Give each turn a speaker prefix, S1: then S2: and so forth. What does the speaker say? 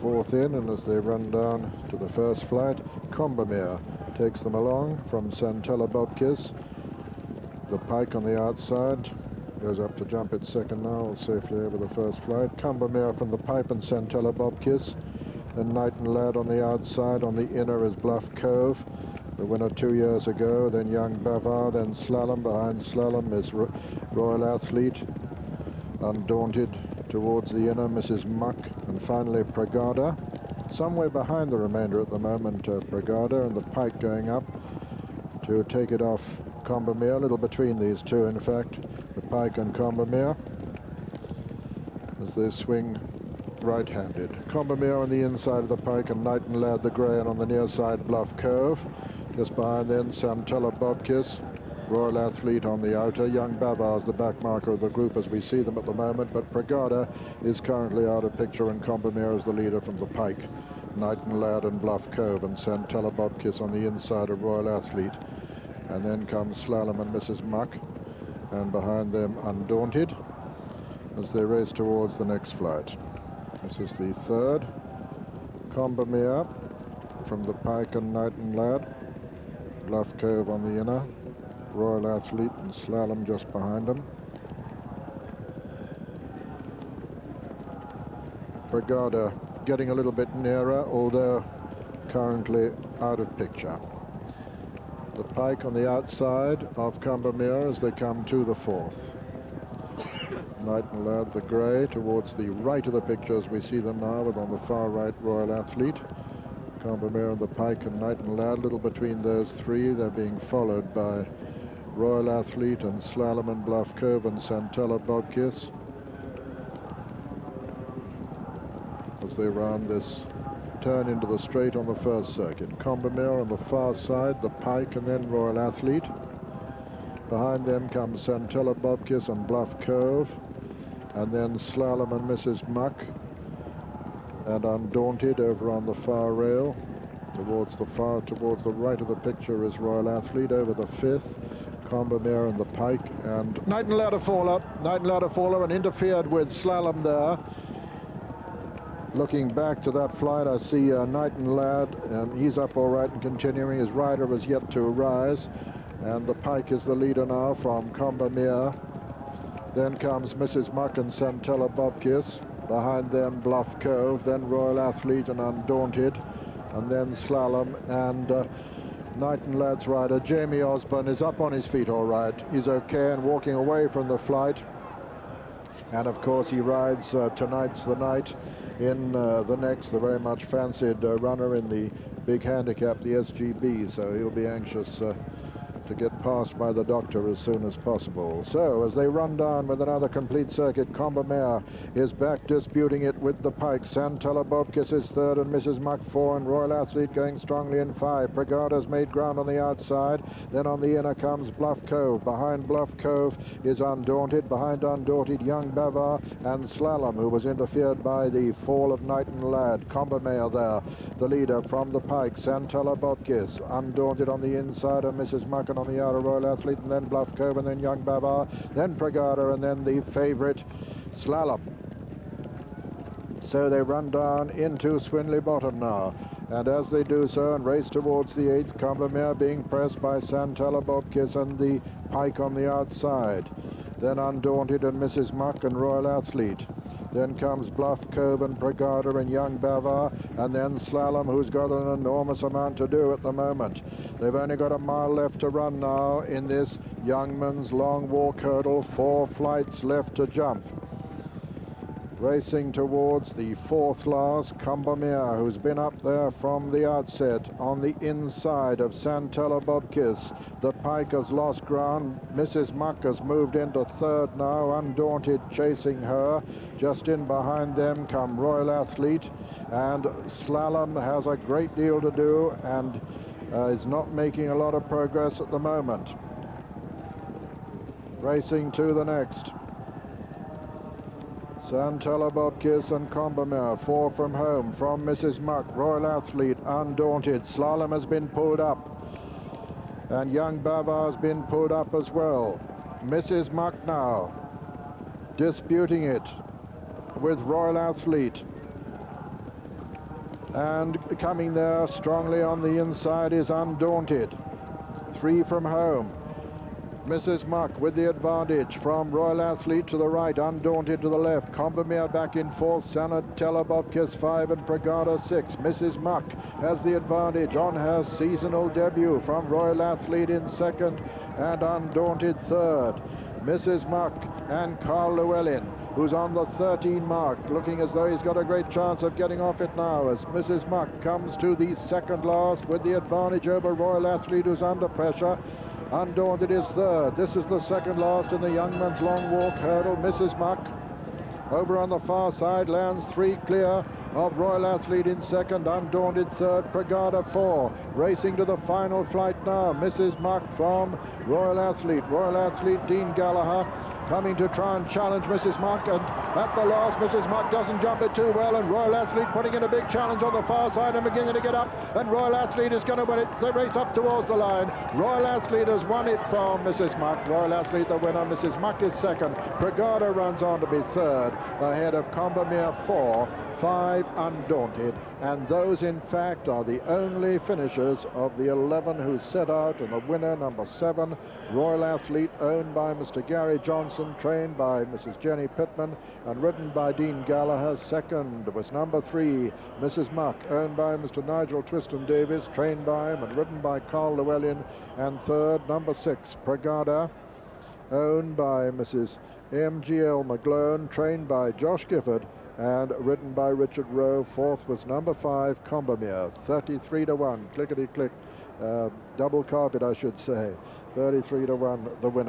S1: fourth in, and as they run down to the first flight, Combermere takes them along from Santella Bobkiss. The Pike on the outside goes up to jump its second now, safely over the first flight. Combermere from the Pipe and Santella Bobkiss. Then Knight and Lad on the outside. On the inner is Bluff Cove, the winner 2 years ago. Then Young Bavard, then Slalom. Behind Slalom is Royal Athlete. Undaunted towards the inner, Mrs. Muck, and finally Pragada. Somewhere behind the remainder at the moment, Pragada, and the Pike going up to take it off Combermere, a little between these two, in fact, the Pike and Combermere, as they swing right-handed. Combermere on the inside of the Pike, and Knight and Lad the grey, and on the near side Bluff Cove. Just behind then Santella Bobkiss, Royal Athlete on the outer. Young Bavard's the back marker of the group as we see them at the moment, but Pragada is currently out of picture, and Combermere is the leader from the Pike. Knight and Lad and Bluff Cove, and Santella Bobkiss on the inside of Royal Athlete. And then comes Slalom and Mrs. Muck, and behind them Undaunted, as they race towards the next flight. This is the third. Combermere from the Pike and Knight and Lad. Bluff Cove on the inner. Royal Athlete and Slalom just behind them. Pragada getting a little bit nearer, although currently out of picture. The Pike on the outside of Combermere as they come to the fourth. Knight and Lad the grey towards the right of the picture as we see them now, with on the far right Royal Athlete. Combermere and the Pike and Knight and Lad, little between those three. They're being followed by Royal Athlete and Slalom and Bluff Cove and Santella Bobkiss as they round this turn into the straight on the first circuit. Combermere on the far side, the Pike, and then Royal Athlete. Behind them comes Santella Bobkiss and Bluff Cove, and then Slalom and Mrs. Muck, and Undaunted over on the far rail. Towards the right of the picture is Royal Athlete over the fifth. Combermere and the Pike, and Knight and Lad a faller. Knight and Lad a faller, and interfered with Slalom there. Looking back to that flight, I see Knight and Lad. He's up all right and continuing. His rider is yet to rise, and the Pike is the leader now from Combermere. Then comes Mrs. Muck and Santella Bobkiss. Behind them Bluff Cove, then Royal Athlete and Undaunted, and then Slalom, and Knight and Lad's rider Jamie Osborne is up on his feet all right. He's okay and walking away from the flight. And of course he rides Tonight's the Night in the next, the very much fancied runner in the big handicap, the SGB, so he'll be anxious to get passed by the doctor as soon as possible. So as they run down with another complete circuit, Combermere is back disputing it with the Pike. Santella Bobkiss is third, and Mrs. Muck four, and Royal Athlete going strongly in five. Pragada's made ground on the outside. Then on the inner comes Bluff Cove. Behind Bluff Cove is Undaunted. Behind Undaunted, Young Bavard and Slalom, who was interfered by the fall of Knight and Lad. Combermere there, the leader from the Pike. Santella Bobkiss, Undaunted on the inside, and Mrs. Muck on the outer, Royal Athlete, and then Bluff Cove, and then Young Bavard, then Pragada, and then the favourite Slalom. So they run down into Swinley Bottom now, and as they do so and race towards the eighth, Combermere being pressed by Santella Bobkiss and the Pike on the outside. Then Undaunted and Mrs. Muck and Royal Athlete. Then comes Bluff Cove and Pragada and Young Bavard, and then Slalom, who's got an enormous amount to do at the moment. They've only got a mile left to run now in this Youngman's long walk hurdle. 4 flights left to jump. Racing towards the fourth last, Combermere, who's been up there from the outset on the inside of Santella Bobkiss. The Pike has lost ground. Mrs. Muck has moved into third now, Undaunted chasing her. Just in behind them come Royal Athlete, and Slalom has a great deal to do and is not making a lot of progress at the moment. Racing to the next. Santella Bobkiss and Combermere, 4 from home, from Mrs. Muck, Royal Athlete, Undaunted. Slalom has been pulled up, and Young Bavard has been pulled up as well. Mrs. Muck now disputing it with Royal Athlete. And coming there strongly on the inside is Undaunted. 3 from home. Mrs. Muck with the advantage from Royal Athlete to the right, Undaunted to the left, Combemere back in 4th, Sanatella Bobkiss 5 and Pragada 6. Mrs. Muck has the advantage on her seasonal debut from Royal Athlete in 2nd and Undaunted 3rd. Mrs. Muck and Carl Llewellyn, who's on the 13 mark, looking as though he's got a great chance of getting off it now as Mrs. Muck comes to the second last with the advantage over Royal Athlete, who's under pressure. Undaunted is 3rd. This is the second last in the young man's long walk hurdle. Mrs. Muck over on the far side lands 3 clear of Royal Athlete in 2nd, Undaunted 3rd, Pragada 4. Racing to the final flight now, Mrs. Muck from Royal Athlete Dean Gallagher coming to try and challenge Mrs. Muck, and at the last Mrs. Muck doesn't jump it too well, and Royal Athlete putting in a big challenge on the far side and beginning to get up, and Royal Athlete is going to win it. They race up towards the line. Royal Athlete has won it from Mrs. Muck. Royal Athlete the winner. Mrs. Muck is 2nd. Pragada runs on to be 3rd, ahead of Combemere 4, 5 Undaunted, and those in fact are the only finishers of the 11 who set out, and the winner, number 7, Royal Athlete, owned by Mr. Gary Johnson, trained by Mrs. Jenny Pittman and ridden by Dean Gallagher. 2nd was number 3, Mrs. Muck, owned by Mr. Nigel Twiston Davis, trained by him and ridden by Carl Llewellyn, and 3rd, number 6, Pragada, owned by Mrs. M.G.L. McGlone, trained by Josh Gifford and ridden by Richard Rowe. 4th was number 5, Combemere, 33-1, clickety-click, double carpet I should say, 33-1 the winner.